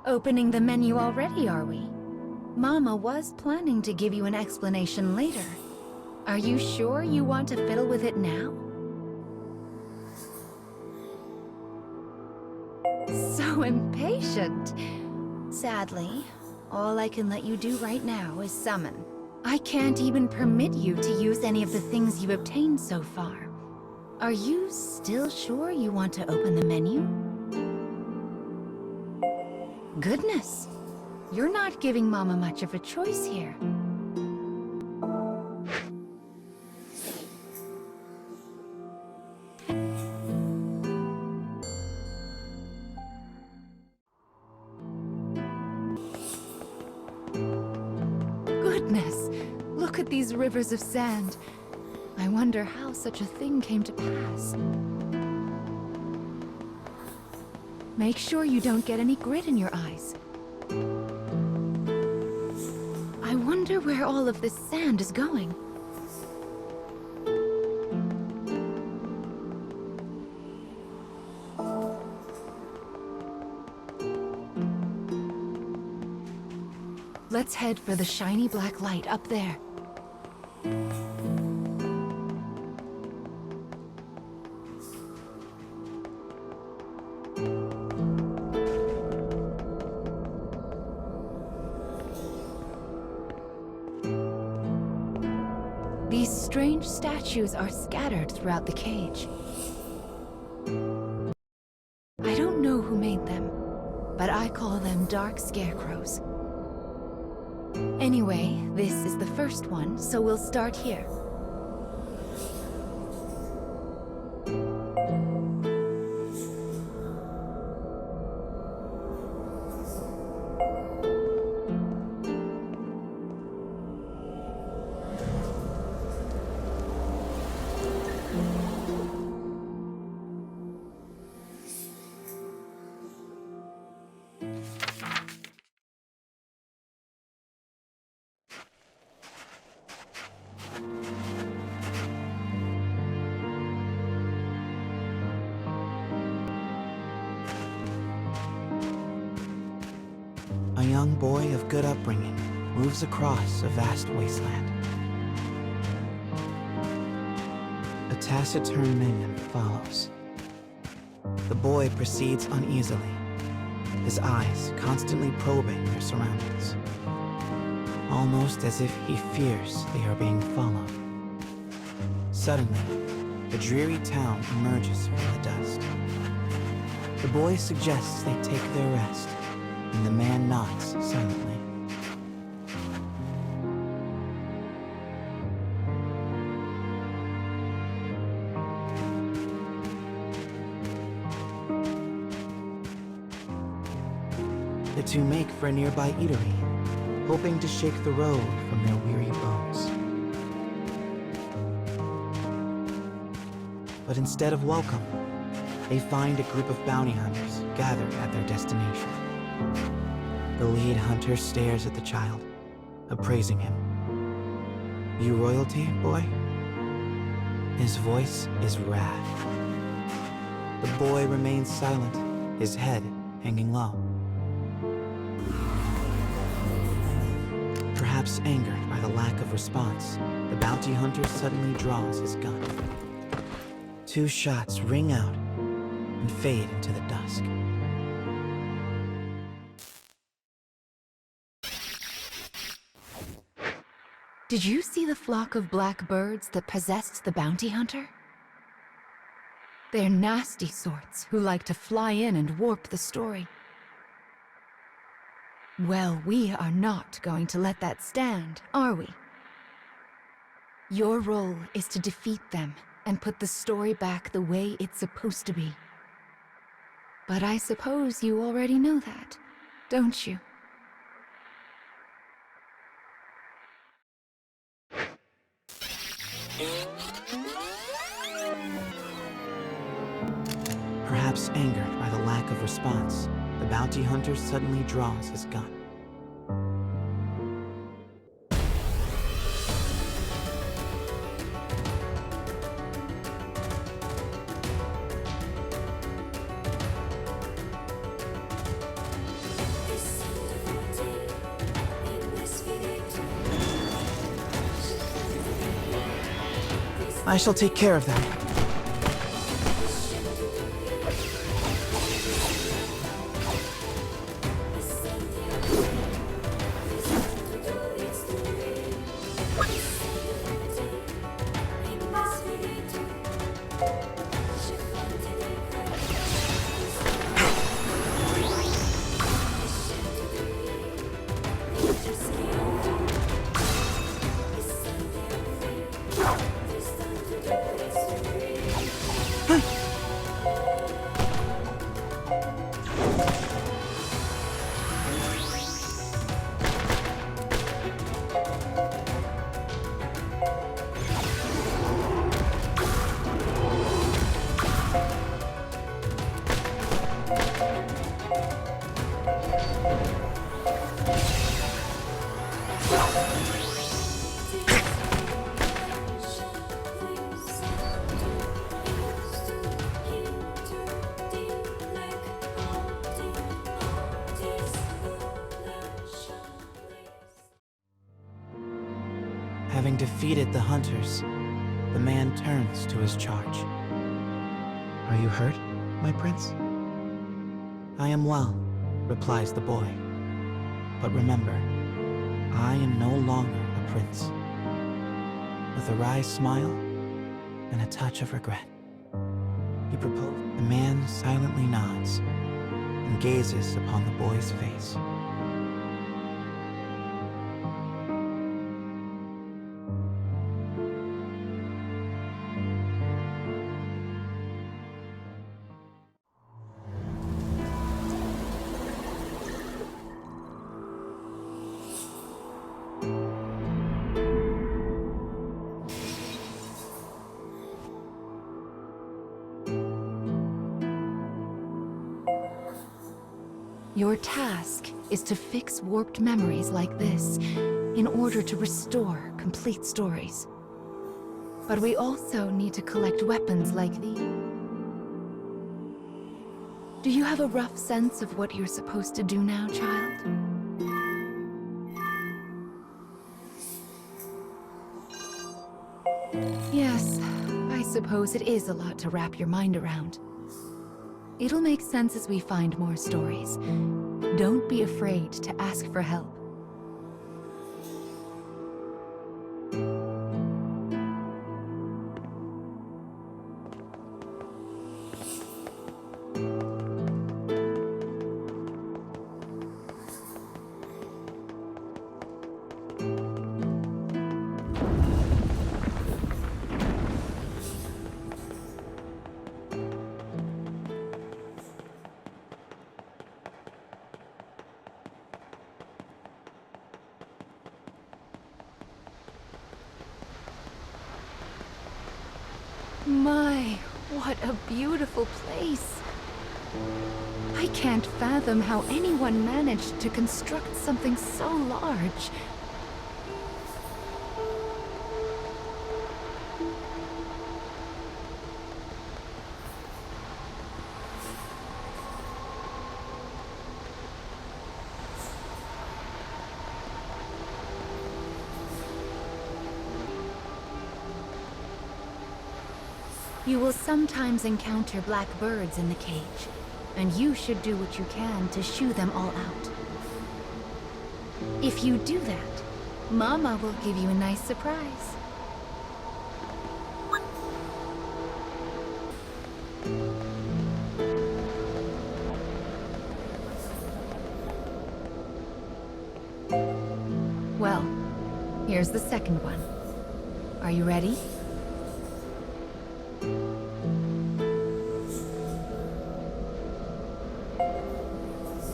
Opening the menu already, are we? Mama was planning to give you an explanation later. Are you sure you want to fiddle with it now? So impatient. Sadly, all I can let you do right now is summon. I can't even permit you to use any of the things you've obtained so far. Are you still sure you want to open the menu? Goodness, you're not giving Mama much of a choice here. Goodness, look at these rivers of sand. I wonder how such a thing came to pass. Make sure you don't get any grit in your eyes. I wonder where all of this sand is going. Let's head for the shiny black light up there. These strange statues are scattered throughout the cage. I don't know who made them, but I call them dark scarecrows. Anyway, this is the first one, so we'll start here. A young boy of good upbringing moves across a vast wasteland. A taciturn minion follows. The boy proceeds uneasily, his eyes constantly probing their surroundings, almost as if he fears they are being followed. Suddenly, the dreary town emerges from the dust. The boy suggests they take their rest, and the man nods silently. The two make for a nearby eatery, hoping to shake the road from their weary bones. But instead of welcome, they find a group of bounty hunters gathered at their destination. The lead hunter stares at the child, appraising him. "You royalty, boy?" His voice is wrath. The boy remains silent, his head hanging low. Perhaps angered by the lack of response, the bounty hunter suddenly draws his gun. Two shots ring out and fade into the dusk. Did you see the flock of black birds that possessed the bounty hunter? They're nasty sorts who like to fly in and warp the story. Well, we are not going to let that stand, are we? Your role is to defeat them and put the story back the way it's supposed to be. But I suppose you already know that, don't you? Perhaps angered by the lack of response, the bounty hunter suddenly draws his gun. This I shall take care of them. Having defeated the hunters, the man turns to his charge. Are you hurt, my prince? I am well, replies the boy. But remember, I am no longer a prince. With a wry smile and a touch of regret, he proposed. The man silently nods and gazes upon the boy's face. Your task is to fix warped memories like this in order to restore complete stories. But we also need to collect weapons like these. Do you have a rough sense of what you're supposed to do now, child? Yes, I suppose it is a lot to wrap your mind around. It'll make sense as we find more stories. Don't be afraid to ask for help. My, what a beautiful place. I can't fathom how anyone managed to construct something so large. You will sometimes encounter black birds in the cage, and you should do what you can to shoo them all out. If you do that, Mama will give you a nice surprise. Well, here's the second one. Are you ready?